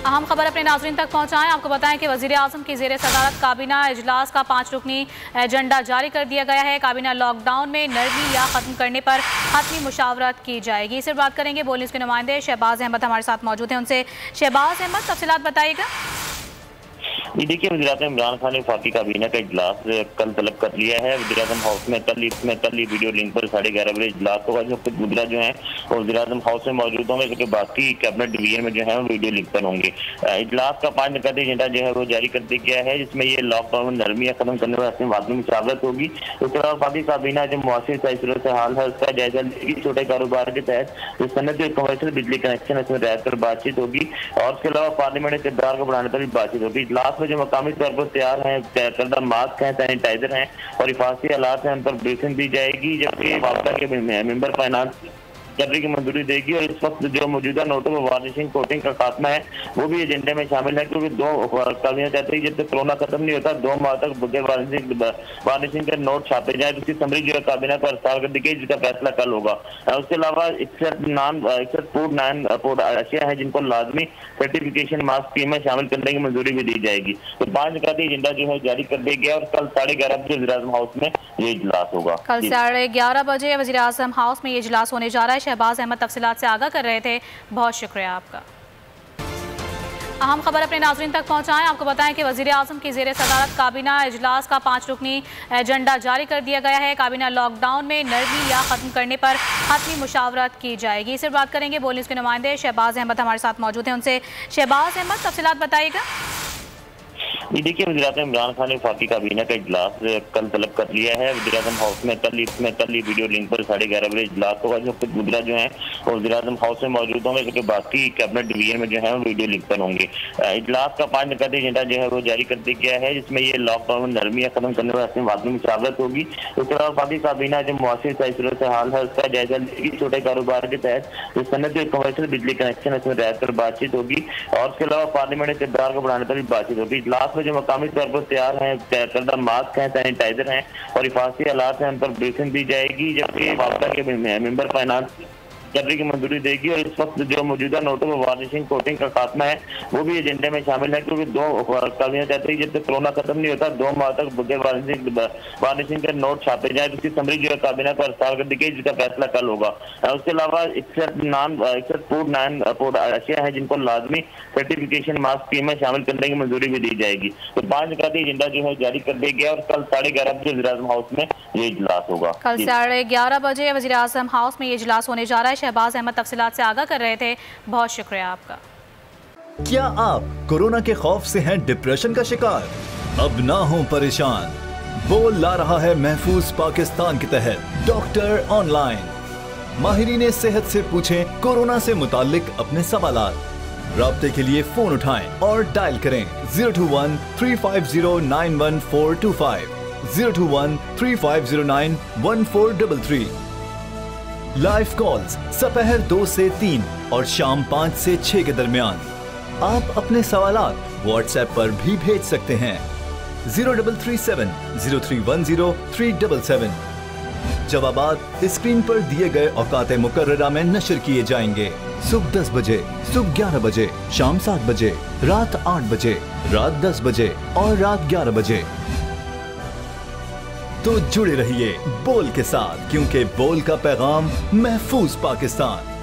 अहम खबर अपने नाज़रीन तक पहुँचाएं। आपको बताएं कि वज़ीर आज़म की ज़ेर सदारत काबीना इजलास का 5 रुकनी एजेंडा जारी कर दिया गया है। काबीना लॉकडाउन में नरमी या ख़त्म करने पर हतमी मुशावरत की जाएगी। इस पर बात करेंगे बोल न्यूज़ के नुमाइंदे शहबाज अहमद हमारे साथ मौजूद हैं। उनसे शहबाज अहमद तफसीलात बताइएगा। ये देखिए, वज़ीर-ए-आज़म इमरान खान ने वफाकी काबीना का इजलास कल तलब कर लिया है। वज़ीर-ए-आज़म हाउस में कल ही वीडियो लिंक पर 11:30 बजे इजलास होगा। जो कुछ मुद्रा जो है वो वज़ीर-ए-आज़म हाउस में मौजूद होंगे, क्योंकि बाकी कैबिनेट डिवीजन में जो है वो वीडियो लिंक पर होंगे। इजलास का 5 नुकाती एजेंडा जो है वो जारी कर दिया गया है, जिसमें ये लॉकडाउन में नरमी खत्म करने पर हतमी मुशावरत होगी। इसके अलावा वफाकी काबीना जो मुआसिर सूरत हाल है उसका जायजा लेगी। छोटे कारोबार के तहत जो सनद कमर्शियल बिजली कनेक्शन इसमें रह कर बातचीत होगी, और इसके अलावा पार्लियामेंट के इक़्तिदार को बढ़ाने पर भी बातचीत होगी। इजलास में जो मकामी तौर पर तैयार हैं करदा मास्क हैं, सैनिटाइजर हैं और हिफाजती हालात हैं, उन पर ब्रीफिंग दी जाएगी। जबकि वापदा के मेंबर फाइनेंस जबरी की मंजूरी देगी। और इस वक्त जो मौजूदा नोटों में वार्निशिंग कोटिंग का खात्मा है वो भी एजेंडे में शामिल है, क्योंकि काबीना चाहती है जब तक कोरोना खत्म नहीं होता 2 माह तक बगैर वार्निशिंग के नोट छापे जाए। उसकी समरी जो है काबीना को अरसाल कर दी गई, जिसका फैसला कल होगा। उसके अलावा 61 फूड अशिया है जिनको लाजमी सर्टिफिकेशन मास्क स्कीम में शामिल करने की मंजूरी भी दी जाएगी। तो 5 नुकाती एजेंडा जो है जारी कर दिया गया, और कल 11:30 बजे वज़ीर-ए-आज़म हाउस में ये इजलास होगा। कल 11:30 बजे वज़ीर-ए-आज़म हाउस में ये इजलास होने जा रहा है। शहबाज अहमद तफसीलात से आगाह कर रहे थे, बहुत शुक्रिया आपका। अहम खबर अपने नाज़रीन तक पहुँचाएं। आपको बताएं कि वज़ीर आज़म की ज़ेर सदारत काबीना इजलास का 5 रुकनी एजेंडा जारी कर दिया गया है। काबीना लॉकडाउन में नरमी या ख़त्म करने पर हतमी मुशावरत की जाएगी। इस पर बात करेंगे बोल न्यूज़ के नुमाइंदे शहबाज अहमद हमारे साथ मौजूद हैं। उनसे शहबाज अहमद तफसीलात बताइएगा। ये देखिए, वज़ीर-ए-आज़म इमरान खान ने वफाकी काबीना का इजलास कल तलब कर लिया है। वज़ीर-ए-आज़म हाउस में कल ही वीडियो लिंक पर 11:30 बजे इजलास होगा। जो कुछ मुद्रा जो है वो वज़ीर-ए-आज़म हाउस में मौजूद होंगे, क्योंकि बाकी कैबिनेट डिवीजन में जो है वो वीडियो लिंक पर होंगे। इजलास का 5 नुकाती एजेंडा जो है वो जारी कर दिया गया है, जिसमें ये लॉकडाउन में नरमी खत्म करने पर हतमी मुशावरत होगी। इसके अलावा वफाकी काबीना जो मुआसिर सूरत हाल है उसका जायजा लेगी। छोटे कारोबार के तहत जो सनद कमर्शियल बिजली कनेक्शन इसमें रह कर बातचीत होगी, और इसके अलावा पार्लियामेंट के इक़्तिदार को बढ़ाने पर भी बातचीत होगी। इजलास में जो मकामी तौर पर तैयार हैं करदा मास्क हैं, सैनिटाइजर हैं और हिफाजती हालात हैं, उन पर ब्रीफिंग दी जाएगी। जबकि वापदा के मेंबर फाइनेंस जबरी की मंजूरी देगी। और इस वक्त जो मौजूदा नोटों में वार्निशिंग कोटिंग का खात्मा है वो भी एजेंडे में शामिल है, क्योंकि काबीना चाहती है जब तक कोरोना खत्म नहीं होता 2 माह तक बगैर वार्निशिंग के नोट छापे जाए। उसकी समरी जो है काबीना को अरसाल कर दी गई, जिसका फैसला कल होगा। उसके अलावा 61 फूड अशिया है जिनको लाजमी सर्टिफिकेशन मास्क स्कीम में शामिल करने की मंजूरी भी दी जाएगी। तो 5 नुकाती एजेंडा जो है जारी कर दिया गया, और कल 11:30 बजे वज़ीर-ए-आज़म हाउस में ये इजलास होगा। कल 11:30 बजे वज़ीर-ए-आज़म हाउस में ये इजलास होने जा रहा है। शहबाज अहमद तफसीलात से आगाह कर रहे थे, बहुत शुक्रिया आपका। क्या आप कोरोना के खौफ से हैं डिप्रेशन का शिकार? अब ना हो परेशान, बोल ला रहा है महफूज पाकिस्तान के तहत डॉक्टर ऑनलाइन। माहिरीन सेहत से पूछें कोरोना से मुताल्लिक अपने सवालात। राब्ते के लिए फोन उठाएं और डायल करें 021 350 91425 021 3509 1433। लाइव कॉल्स दोपहर 2 से 3 और शाम 5 से 6 के दरमियान। आप अपने सवालात व्हाट्सएप पर भी भेज सकते हैं 0337 0310 377। जवाबात स्क्रीन पर दिए गए औकात मुकर्ररा में नशर किए जाएंगे। सुबह 10 बजे, सुबह 11 बजे, शाम 7 बजे, रात 8 बजे, रात 10 बजे और रात 11 बजे। तो जुड़े रहिए बोल के साथ, क्योंकि बोल का पैगाम महफूज पाकिस्तान।